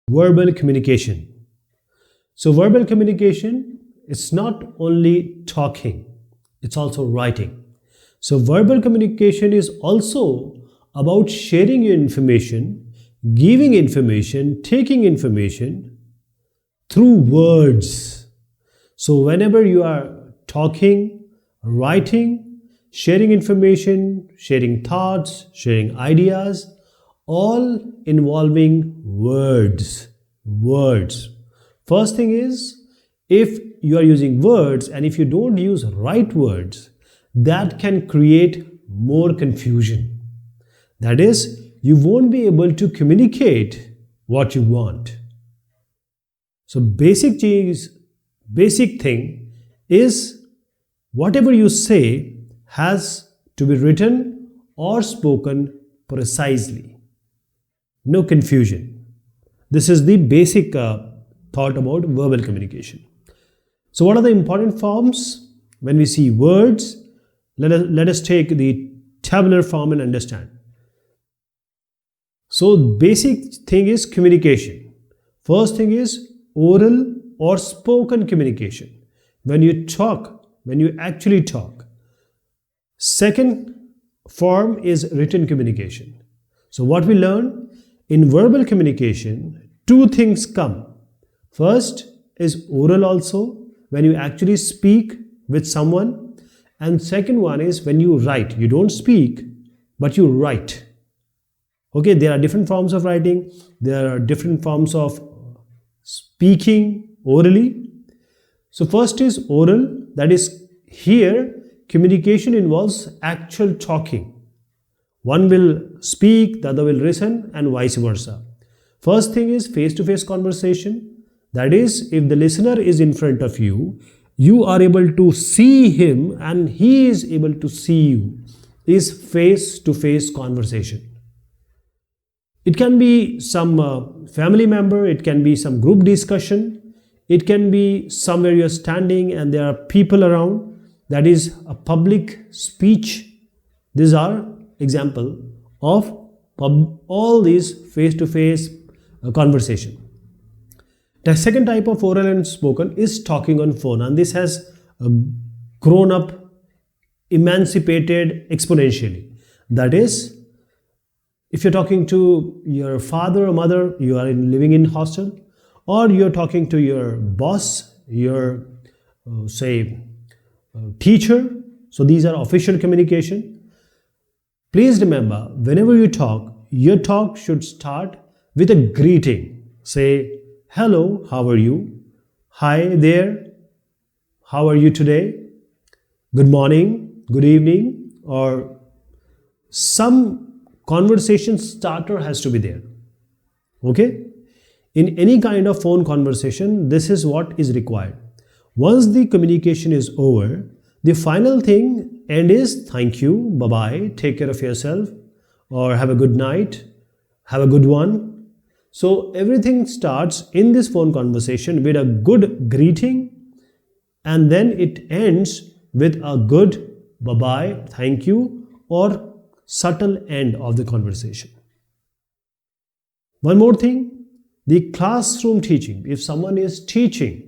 verbal communication. So verbal communication is not only talking, it's also writing. So verbal communication is also about sharing your information, giving information, taking information through words. So whenever you are talking, writing, sharing information, sharing thoughts, sharing ideas, all involving words. Words. First thing is, if you are using words and if you don't use right words, that can create more confusion. That is, you won't be able to communicate what you want. So basic thing is whatever you say has to be written or spoken precisely. No confusion. This is the basic thought about verbal communication. So what are the important forms? When we see words, let us take the tabular form and understand. So basic thing is communication. First thing is oral or spoken communication. When you talk, when you actually talk. Second form is written communication. So what we learn in verbal communication, two things come. First is oral also, when you actually speak with someone, and second one is when you write. You don't speak, but you write. Okay, there are different forms of writing, there are different forms of speaking orally. So first is oral, that is here communication involves actual talking. One will speak, the other will listen, and vice versa. First thing is face-to-face conversation. That is, if the listener is in front of you, you are able to see him and he is able to see you. Is face-to-face conversation. It can be some family member, it can be some group discussion, it can be somewhere you're standing and there are people around. That is a public speech. These are example of all these face-to-face conversation. The second type of oral and spoken is talking on phone, and this has grown up, emancipated exponentially. That is, if you're talking to your father or mother, you are living in hostel, or you're talking to your boss, your teacher. So these are official communication. Please remember, whenever you talk, your talk should start with a greeting. Say, hello, how are you? Hi there, how are you today? Good morning, good evening, or some conversation starter has to be there. Okay? In any kind of phone conversation, this is what is required. Once the communication is over, the final thing end is thank you, bye-bye, take care of yourself, or have a good night, have a good one. So everything starts in this phone conversation with a good greeting, and then it ends with a good bye-bye, thank you, or subtle end of the conversation. One more thing, the classroom teaching. If someone is teaching,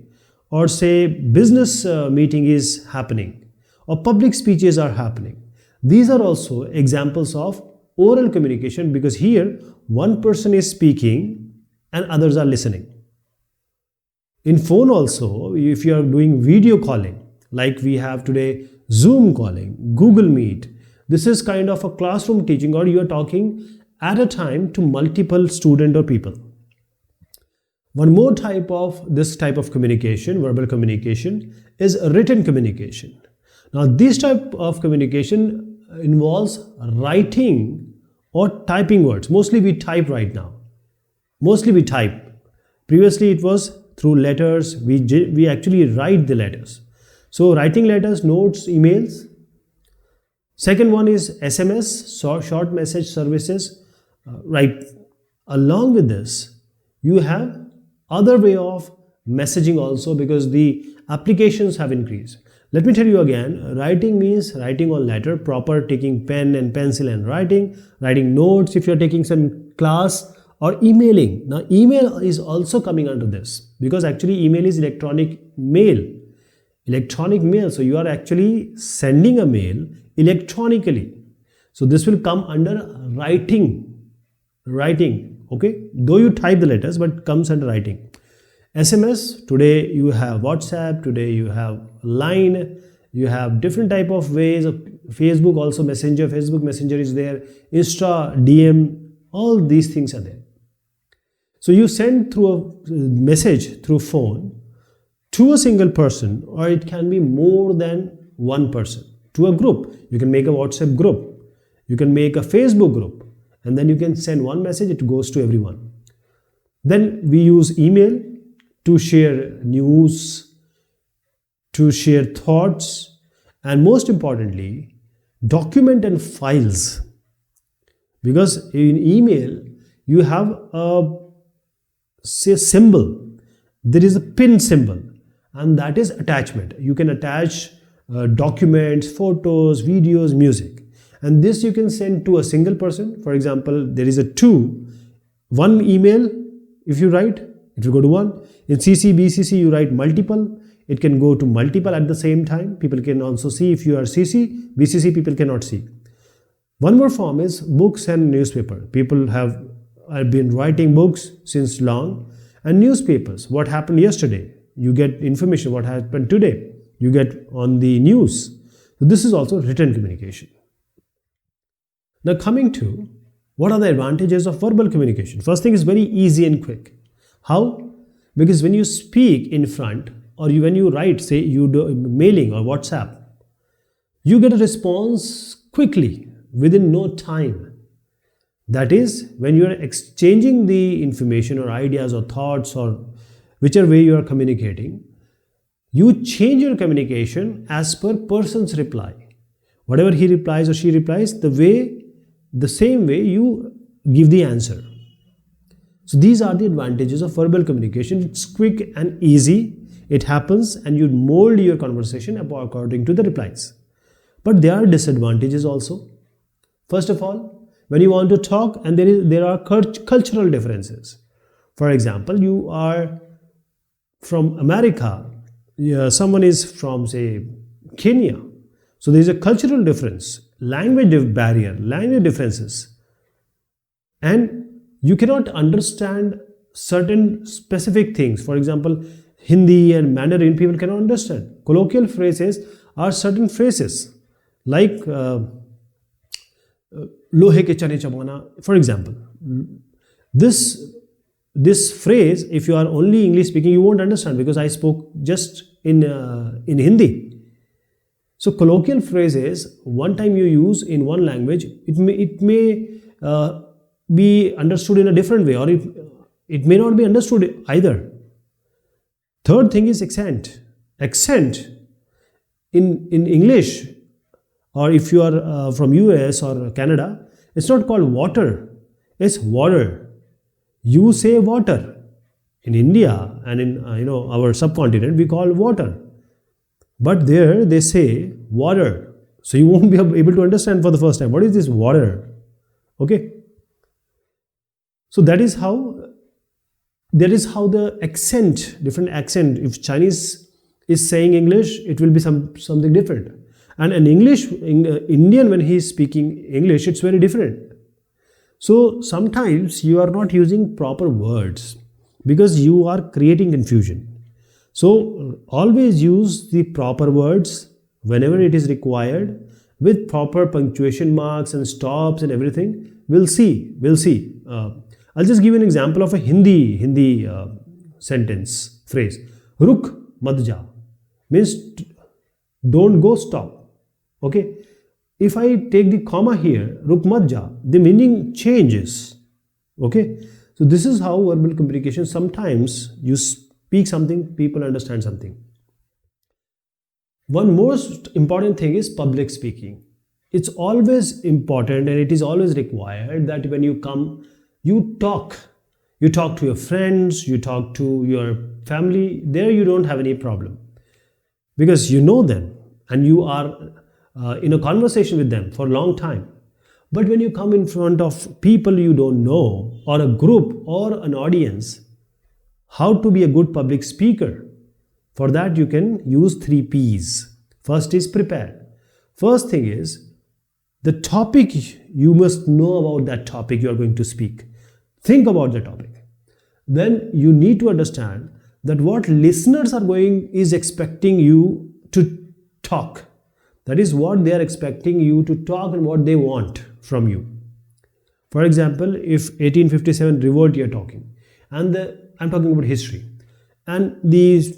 or say business meeting is happening, or public speeches are happening, these are also examples of oral communication, because here one person is speaking and others are listening. In phone also, if you are doing video calling, like we have today Zoom calling, Google Meet, this is kind of a classroom teaching, or you are talking at a time to multiple students or people. One more type of this type of communication, verbal communication, is written communication. Now this type of communication involves writing or typing words. Mostly we type right now. Mostly we type. Previously it was through letters. We actually write the letters. So writing letters, notes, emails. Second one is SMS, short message services. Right. Along with this, you have other way of messaging also, because the applications have increased. Let me tell you again, writing means writing on letter, proper taking pen and pencil and writing notes if you're taking some class, or emailing. Now email is also coming under this, because actually email is electronic mail. So you are actually sending a mail electronically. So this will come under writing, okay, though you type the letters, but comes under writing. SMS, today you have WhatsApp, today you have Line, you have different type of ways of Facebook, also Messenger, Facebook Messenger is there, Insta, DM, all these things are there. So you send through a message through phone to a single person, or it can be more than one person, to a group. You can make a WhatsApp group, you can make a Facebook group, and then you can send one message, it goes to everyone. Then we use email to share news, to share thoughts, and most importantly, document and files. Because in email, you have a symbol, there is a pin symbol, and that is attachment. You can attach documents, photos, videos, music, and this you can send to a single person. For example, there is one email, if you write, it will go to one. In CC, BCC, you write multiple, it can go to multiple at the same time. People can also see. If you are CC, BCC, people cannot see. One more form is books and newspaper. People have been writing books since long, and newspapers, what happened yesterday, you get information what happened today, you get on the news. So this is also written communication. Now coming to what are the advantages of verbal communication. First thing is very easy and quick. How? Because when you speak in front, or when you write, say you do mailing or WhatsApp, you get a response quickly within no time. That is, when you are exchanging the information or ideas or thoughts or whichever way you are communicating, you change your communication as per person's reply. Whatever he replies or she replies, the same way you give the answer. So these are the advantages of verbal communication. It's quick and easy. It happens, and you mold your conversation according to the replies. But there are disadvantages also. First of all, when you want to talk, and there are cultural differences. For example, you are from America, someone is from, say, Kenya. So there is a cultural difference, language barrier, language differences. And you cannot understand certain specific things. For example, Hindi and Mandarin, people cannot understand. Colloquial phrases are certain phrases, like lohe ke chane chamana, for example. This phrase, if you are only English speaking, you won't understand, because I spoke just in Hindi. So colloquial phrases, one time you use in one language, it may be understood in a different way, or it may not be understood either. Third thing is accent. Accent in English, or if you are from US or Canada, it's not called water, it's water. You say water. In India and in our subcontinent, we call water. But there they say water. So you won't be able to understand for the first time, what is this water? Okay. So that is how the accent, different accent. If Chinese is saying English, it will be something different. And an Indian, when he is speaking English, it's very different. So sometimes you are not using proper words because you are creating confusion. So always use the proper words whenever it is required, with proper punctuation marks and stops and everything. We'll see. I'll just give you an example of a Hindi sentence phrase. Ruk mat ja means don't go, stop. Okay. If I take the comma here, ruk mat ja, the meaning changes. Okay. So this is how verbal communication, sometimes you speak something, people understand something. One most important thing is public speaking. It's always important, and it is always required that when you come, you talk to your friends, you talk to your family. There you don't have any problem, because you know them and you are in a conversation with them for a long time. But when you come in front of people you don't know, or a group or an audience, how to be a good public speaker? For that, you can use 3 P's. First is prepare. First thing is the topic, you must know about that topic you are going to speak. Think about the topic. Then you need to understand that what listeners is expecting you to talk. That is what they are expecting you to talk and what they want from you. For example, if 1857 revolt you are talking, and I'm talking about history, and the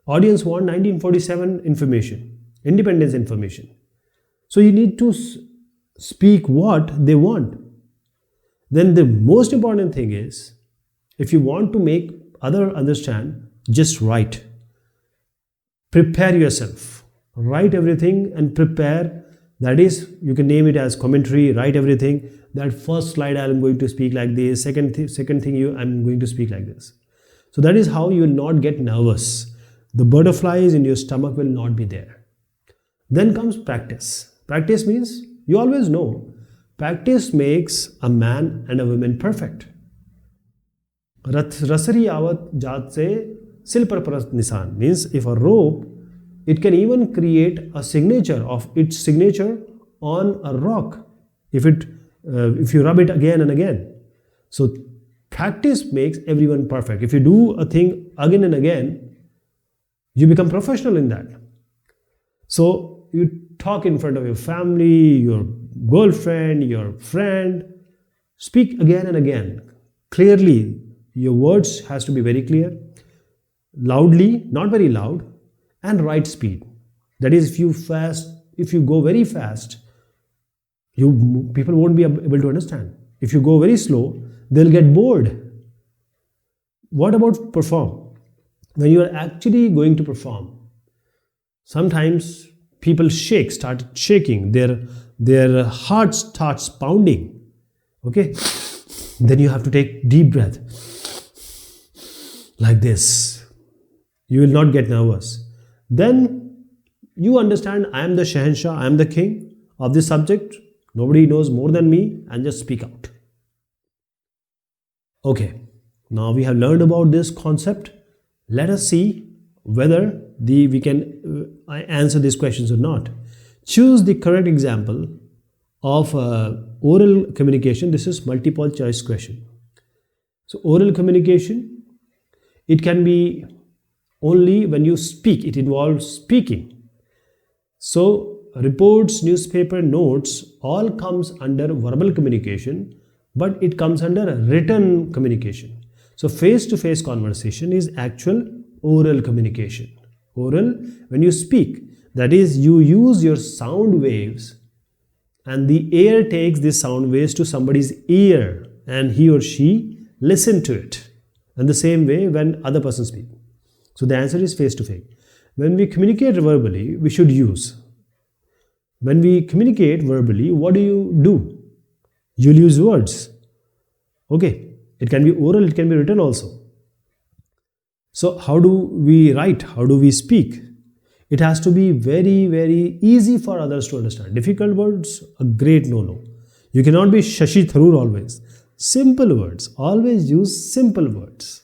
audience want 1947 information, independence information. So you need to speak what they want. Then the most important thing is, if you want to make others understand, just write. Prepare yourself. Write everything and prepare. That is, you can name it as commentary. Write everything. That first slide I am going to speak like this. Second thing I'm going to speak like this. So that is how you will not get nervous. The butterflies in your stomach will not be there. Then comes practice. Practice means you always know. Practice makes a man and a woman perfect. Rasari avat jaat se sil par parast nisan means if a rope, it can even create a signature of its signature on a rock if you rub it again and again. So practice makes everyone perfect. If you do a thing again and again, you become professional in that. So you talk in front of your family, your girlfriend, your friend. Speak again and again. Clearly, your words has to be very clear. Loudly, not very loud, and right speed. That is, if you go very fast, people won't be able to understand. If you go very slow, they'll get bored. What about perform? When you are actually going to perform, sometimes people start shaking, their heart starts pounding. Okay? Then you have to take deep breath like this. You will not get nervous. Then you understand, I am the Shahanshah, I am the king of this subject. Nobody knows more than me, and just speak out. Okay, now we have learned about this concept. Let us see whether we can answer these questions or not. Choose the correct example of oral communication. This is multiple choice question. So oral communication, it can be only when you speak. It involves speaking. So reports, newspaper, notes all comes under verbal communication, but it comes under written communication. So face-to-face conversation is actual oral communication. Oral, when you speak, that is, you use your sound waves and the air takes these sound waves to somebody's ear and he or she listen to it. And the same way when other person speak. So the answer is face-to-face. When we communicate verbally, we should use. When we communicate verbally, what do? You'll use words. Okay, it can be oral, it can be written also. So how do we write? How do we speak? It has to be very, very easy for others to understand. Difficult words, a great no-no. You cannot be Shashi Tharoor always. Simple words, always use simple words.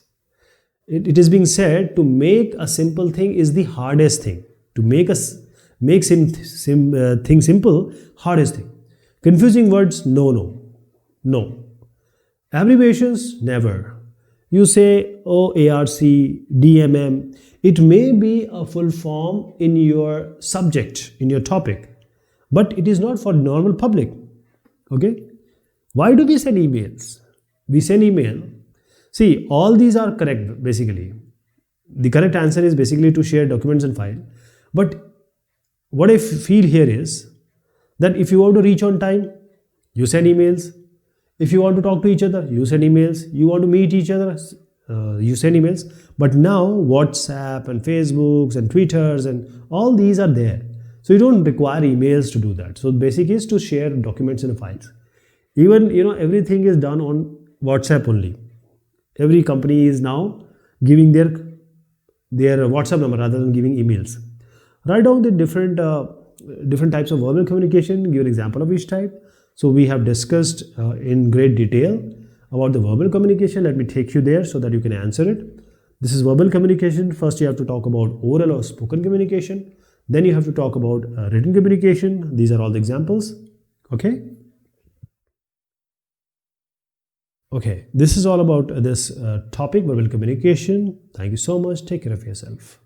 It is being said to make a simple thing is the hardest thing. To make thing simple, hardest thing. Confusing words, no. Abbreviations, never. You say OARC, DMM. It may be a full form in your subject, in your topic, but it is not for normal public. Okay? Why do we send emails? We send email. See, all these are correct basically. The correct answer is basically to share documents and file. But what I feel here is that if you want to reach on time, you send emails. If you want to talk to each other, you send emails. You want to meet each other, you send emails. But now WhatsApp and Facebooks and Twitters and all these are there. So you don't require emails to do that. So basic is to share documents and files. Even, everything is done on WhatsApp only. Every company is now giving their WhatsApp number rather than giving emails. Write down the different types of verbal communication, give an example of each type. So we have discussed in great detail about the verbal communication. Let me take you there so that you can answer it. This is verbal communication. First, you have to talk about oral or spoken communication. Then you have to talk about written communication. These are all the examples. Okay. Okay, this is all about this topic, verbal communication. Thank you so much. Take care of yourself.